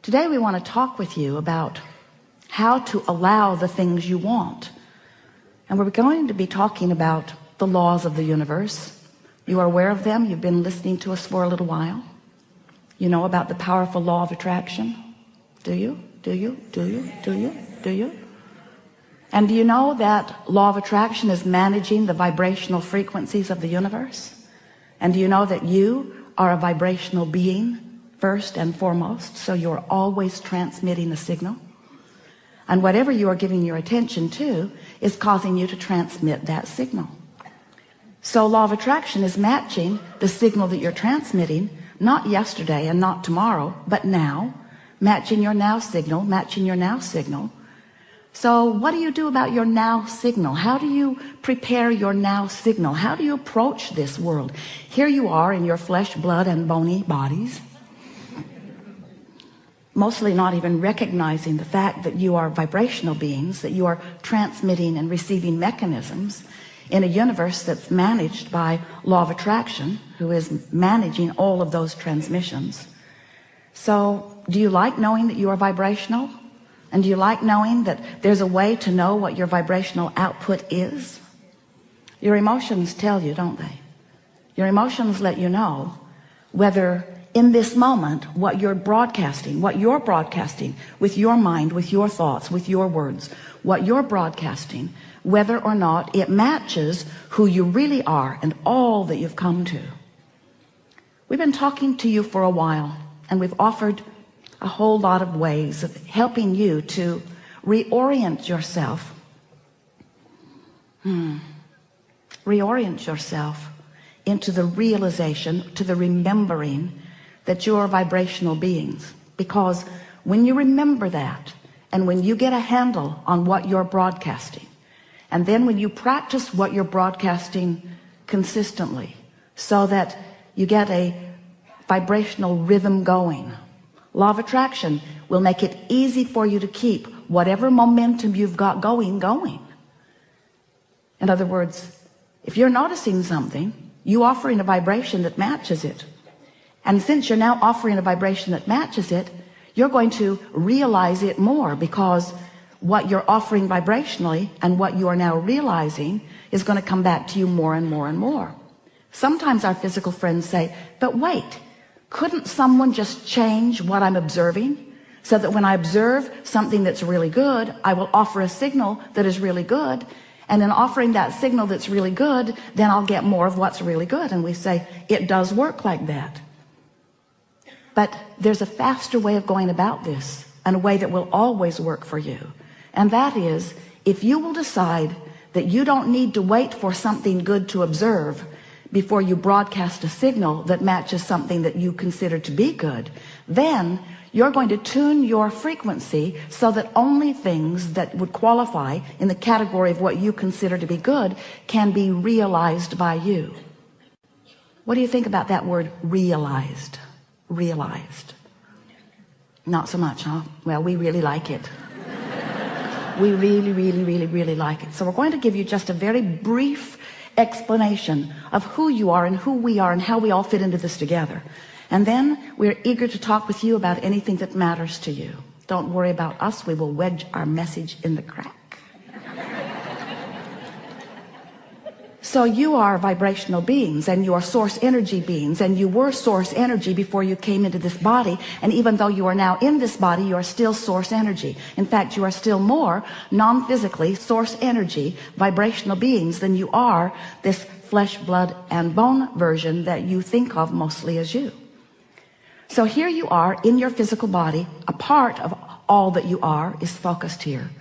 Today we want to talk with you about how to allow the things you want. And we're going to be talking about the laws of the universe. You are aware of them. You've been listening to us for a little while. You know about the powerful law of attraction. Do you? Do you? Do you? Do you? Do you? And do you know that law of attraction is managing the vibrational frequencies of the universe? And do you know that you are a vibrational being first and foremost? So you're always transmitting a signal. And whatever you are giving your attention to is causing you to transmit that signal. So law of attraction is matching the signal that you're transmitting, not yesterday and not tomorrow, but now. Matching your now signal, matching your now signal. So what do you do about your now signal? How do you prepare your now signal? How do you approach this world? Here you are in your flesh, blood, and bony bodies, mostly not even recognizing the fact that you are vibrational beings, that you are transmitting and receiving mechanisms in a universe that's managed by law of attraction, who is managing all of those transmissions. So do you like knowing that you are vibrational? And do you like knowing that there's a way to know what your vibrational output is? Your emotions tell you, don't they? Your emotions let you know whether in this moment what you're broadcasting with your mind, with your thoughts, with your words, what you're broadcasting, whether or not it matches who you really are and all that you've come to. We've been talking to you for a while, and we've offered a whole lot of ways of helping you to reorient yourself. Reorient yourself into the realization, to the remembering that you are vibrational beings. Because when you remember that, and when you get a handle on what you're broadcasting, and then when you practice what you're broadcasting consistently, so that you get a vibrational rhythm going, law of attraction will make it easy for you to keep whatever momentum you've got going. In other words, if you're noticing something, you offering a vibration that matches it. And since you're now offering a vibration that matches it, you're going to realize it more, because what you're offering vibrationally and what you are now realizing is going to come back to you more and more and more. Sometimes our physical friends say, but wait, couldn't someone just change what I'm observing so that when I observe something that's really good, I will offer a signal that is really good, and in offering that signal that's really good, then I'll get more of what's really good. And we say it does work like that. But there's a faster way of going about this, and a way that will always work for you. And that is, if you will decide that you don't need to wait for something good to observe before you broadcast a signal that matches something that you consider to be good, then you're going to tune your frequency so that only things that would qualify in the category of what you consider to be good can be realized by you. What do you think about that word realized? Realized. Not so much, huh? Well, we really like it. We really like it. So we're going to give you just a very brief explanation of who you are and who we are and how we all fit into this together. And then we're eager to talk with you about anything that matters to you. Don't worry about us. We will wedge our message in the crack. So you are vibrational beings, and you are source energy beings, and you were source energy before you came into this body. And even though you are now in this body, you are still source energy. In fact, you are still more non-physically source energy vibrational beings than you are this flesh, blood, and bone version that you think of mostly as you. So here you are in your physical body. A part of all that you are is focused here.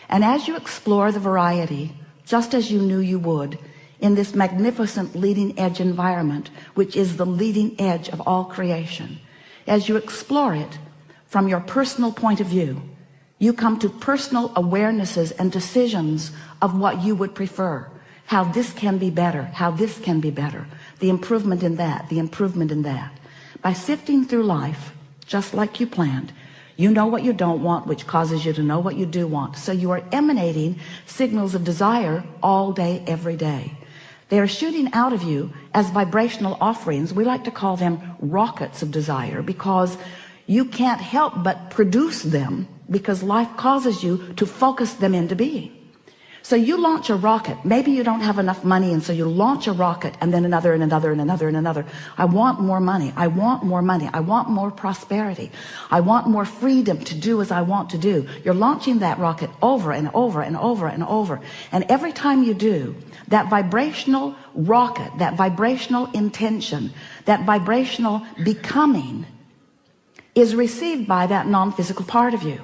And as you explore the variety, just as you knew you would, in this magnificent leading edge environment, which is the leading edge of all creation, as you explore it from your personal point of view, you come to personal awarenesses and decisions of what you would prefer, how this can be better, how this can be better, the improvement in that, the improvement in that. By sifting through life just like you planned, you know what you don't want, which causes you to know what you do want. So you are emanating signals of desire all day, every day. They are shooting out of you as vibrational offerings. We like to call them rockets of desire, because you can't help but produce them because life causes you to focus them into being. So you launch a rocket. Maybe you don't have enough money, and so you launch a rocket, and then another and another and another and another. I want more money. I want more money. I want more prosperity. I want more freedom to do as I want to do. You're launching that rocket over and over and over and over. And every time you do, that vibrational rocket, that vibrational intention, that vibrational becoming is received by that non-physical part of you.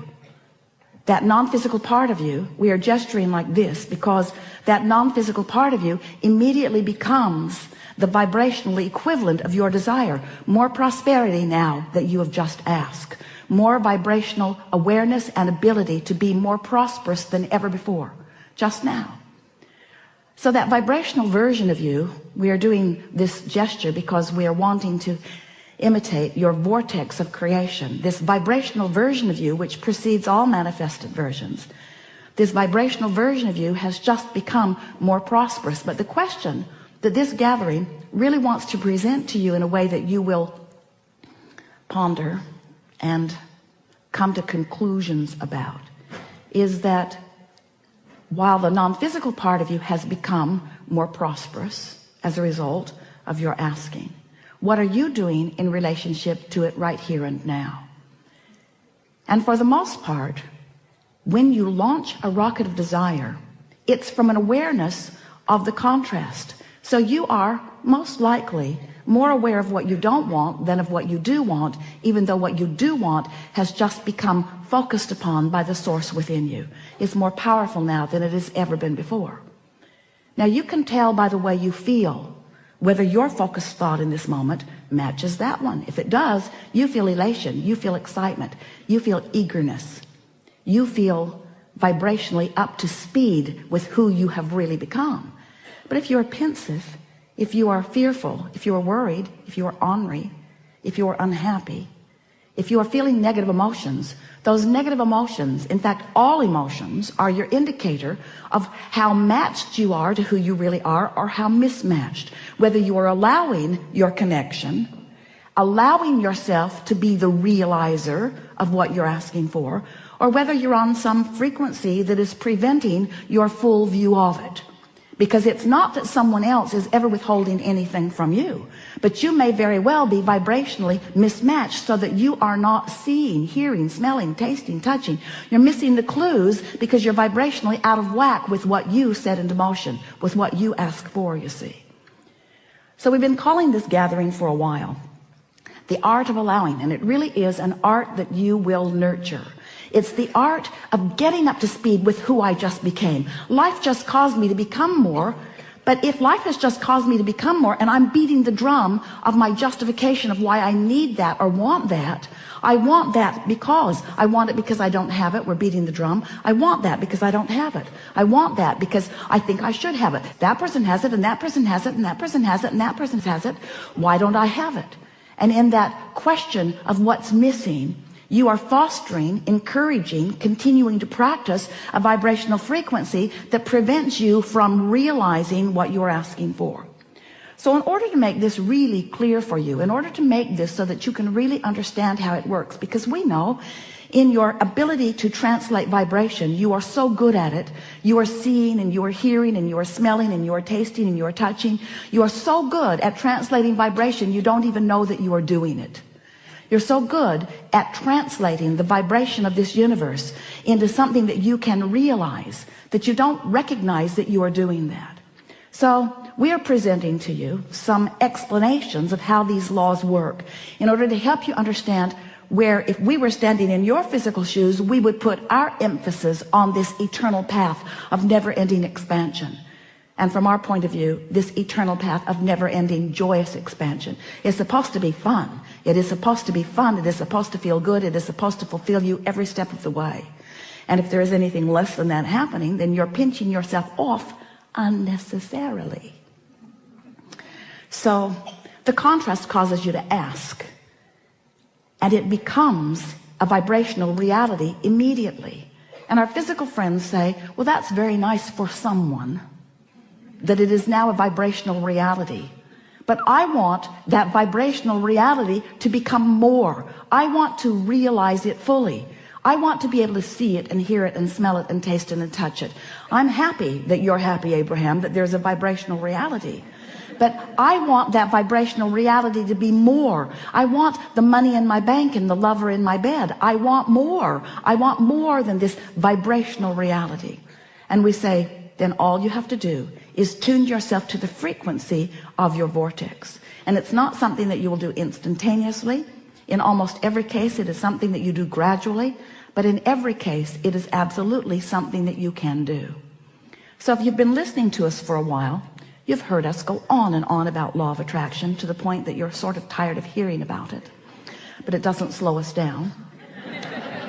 That non-physical part of you, we are gesturing like this because that non-physical part of you immediately becomes the vibrational equivalent of your desire. More prosperity now that you have just asked. More vibrational awareness and ability to be more prosperous than ever before. Just now. So that vibrational version of you, we are doing this gesture because we are wanting to imitate your vortex of creation, this vibrational version of you which precedes all manifested versions. This vibrational version of you has just become more prosperous. But the question that this gathering really wants to present to you in a way that you will ponder and come to conclusions about is that while the non-physical part of you has become more prosperous as a result of your asking, what are you doing in relationship to it right here and now? And for the most part, when you launch a rocket of desire, it's from an awareness of the contrast. So you are most likely more aware of what you don't want than of what you do want, even though what you do want has just become focused upon by the source within you. It's more powerful now than it has ever been before. Now you can tell by the way you feel whether your focused thought in this moment matches that one. If it does, you feel elation, you feel excitement, you feel eagerness, you feel vibrationally up to speed with who you have really become. But if you're pensive, if you are fearful, if you are worried, if you are ornery, if you are unhappy, if you are feeling negative emotions, those negative emotions, in fact all emotions, are your indicator of how matched you are to who you really are or how mismatched. Whether you are allowing your connection, allowing yourself to be the realizer of what you're asking for, or whether you're on some frequency that is preventing your full view of it. Because it's not that someone else is ever withholding anything from you, but you may very well be vibrationally mismatched so that you are not seeing, hearing, smelling, tasting, touching. You're missing the clues because you're vibrationally out of whack with what you set into motion, with what you ask for, you see. So we've been calling this gathering for a while the art of allowing, and it really is an art that you will nurture. It's the art of getting up to speed with who I just became. Life just caused me to become more, but if life has just caused me to become more and I'm beating the drum of my justification of why I need that or want that, I want that because I want it because I don't have it. We're beating the drum. I want that because I don't have it. I want that because I think I should have it. That person has it, and that person has it, and that person has it, and that person has it. Why don't I have it? And in that question of what's missing, you are fostering, encouraging, continuing to practice a vibrational frequency that prevents you from realizing what you're asking for. So in order to make this really clear for you, in order to make this so that you can really understand how it works, because we know in your ability to translate vibration, you are so good at it. You are seeing and you are hearing and you are smelling and you are tasting and you are touching. You are so good at translating vibration, you don't even know that you are doing it. You're so good at translating the vibration of this universe into something that you can realize that you don't recognize that you are doing that. So we are presenting to you some explanations of how these laws work in order to help you understand where, if we were standing in your physical shoes, we would put our emphasis on this eternal path of never-ending expansion. And from our point of view, this eternal path of never-ending joyous expansion is supposed to be fun. It is supposed to be fun. It is supposed to feel good. It is supposed to fulfill you every step of the way. And if there is anything less than that happening, then you're pinching yourself off unnecessarily. So the contrast causes you to ask, and it becomes a vibrational reality immediately. And our physical friends say, well, that's very nice for someone, that it is now a vibrational reality. But I want that vibrational reality to become more. I want to realize it fully. I want to be able to see it and hear it and smell it and taste it and touch it. I'm happy that you're happy, Abraham, that there's a vibrational reality. But I want that vibrational reality to be more. I want the money in my bank and the lover in my bed. I want more. I want more than this vibrational reality. And we say, then all you have to do is tune yourself to the frequency of your vortex. And it's not something that you will do instantaneously. In almost every case, it is something that you do gradually. But in every case, it is absolutely something that you can do. So if you've been listening to us for a while, you've heard us go on and on about law of attraction to the point that you're sort of tired of hearing about it. But it doesn't slow us down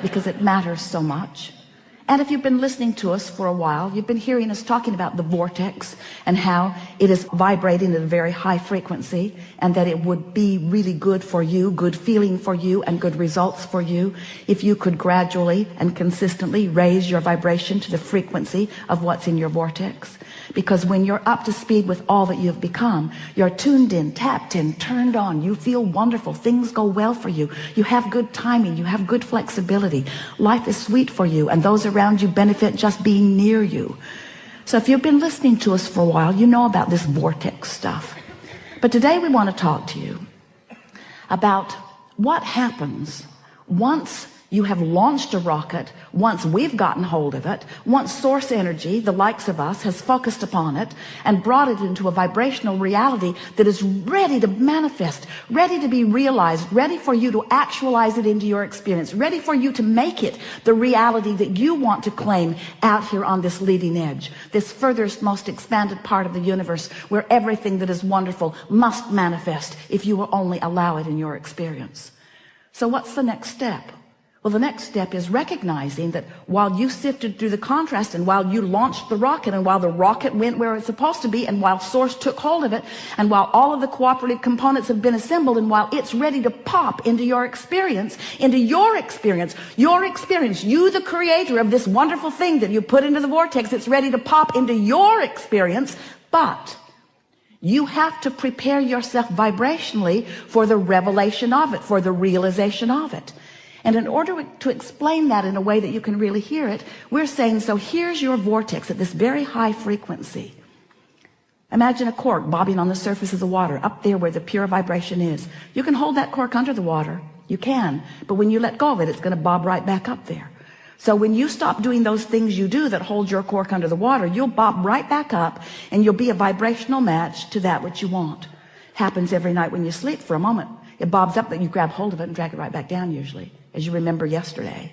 because it matters so much. And if you've been listening to us for a while, you've been hearing us talking about the vortex and how it is vibrating at a very high frequency, and that it would be really good for you, good feeling for you, and good results for you if you could gradually and consistently raise your vibration to the frequency of what's in your vortex. Because when you're up to speed with all that you've become, you're tuned in, tapped in, turned on, you feel wonderful, things go well for you, you have good timing, you have good flexibility, life is sweet for you, and those around you benefit just being near you. So if you've been listening to us for a while, you know about this vortex stuff. But today we want to talk to you about what happens once you have launched a rocket, once we've gotten hold of it, once source energy, the likes of us, has focused upon it and brought it into a vibrational reality that is ready to manifest, ready to be realized, ready for you to actualize it into your experience, ready for you to make it the reality that you want to claim out here on this leading edge, this furthest, most expanded part of the universe where everything that is wonderful must manifest if you will only allow it in your experience. So what's the next step? Well, the next step is recognizing that while you sifted through the contrast, and while you launched the rocket, and while the rocket went where it's supposed to be, and while source took hold of it, and while all of the cooperative components have been assembled, and while it's ready to pop into your experience, you, the creator of this wonderful thing that you put into the vortex, it's ready to pop into your experience. But you have to prepare yourself vibrationally for the revelation of it, for the realization of it. And in order to explain that in a way that you can really hear it, we're saying, so here's your vortex at this very high frequency. Imagine a cork bobbing on the surface of the water, up there where the pure vibration is. You can hold that cork under the water. You can. But when you let go of it, it's going to bob right back up there. So when you stop doing those things you do that hold your cork under the water, you'll bob right back up, and you'll be a vibrational match to that which you want. Happens every night when you sleep for a moment. It bobs up, that you grab hold of it and drag it right back down usually, as you remember yesterday.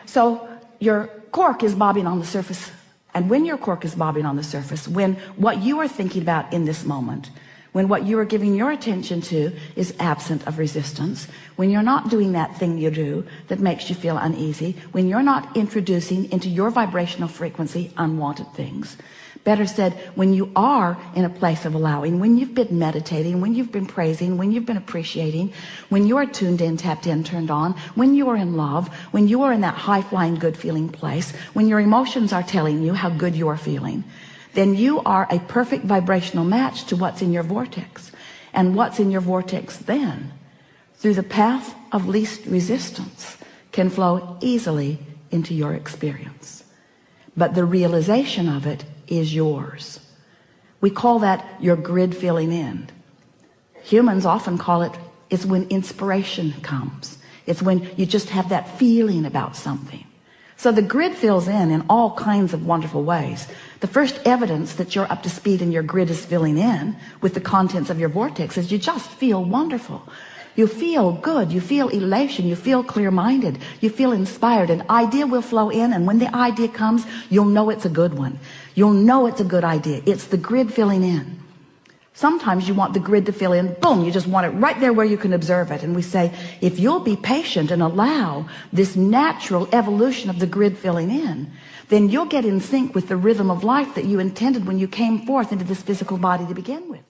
So your cork is bobbing on the surface. And when your cork is bobbing on the surface, when what you are thinking about in this moment, when what you are giving your attention to is absent of resistance, when you're not doing that thing you do that makes you feel uneasy, when you're not introducing into your vibrational frequency unwanted things, better said, when you are in a place of allowing, when you've been meditating, when you've been praising, when you've been appreciating, when you are tuned in, tapped in, turned on, when you are in love, when you are in that high-flying good feeling place, when your emotions are telling you how good you are feeling, then you are a perfect vibrational match to what's in your vortex. And what's in your vortex then, through the path of least resistance, can flow easily into your experience. But the realization of it is yours. We call that your grid filling in. Humans often call it, it's when inspiration comes. It's when you just have that feeling about something. So the grid fills in all kinds of wonderful ways. The first evidence that you're up to speed and your grid is filling in with the contents of your vortex is you just feel wonderful. You feel good, you feel elation, you feel clear-minded, you feel inspired. An idea will flow in, and when the idea comes, you'll know it's a good one. You'll know it's a good idea. It's the grid filling in. Sometimes you want the grid to fill in, boom, you just want it right there where you can observe it. And we say, if you'll be patient and allow this natural evolution of the grid filling in, then you'll get in sync with the rhythm of life that you intended when you came forth into this physical body to begin with.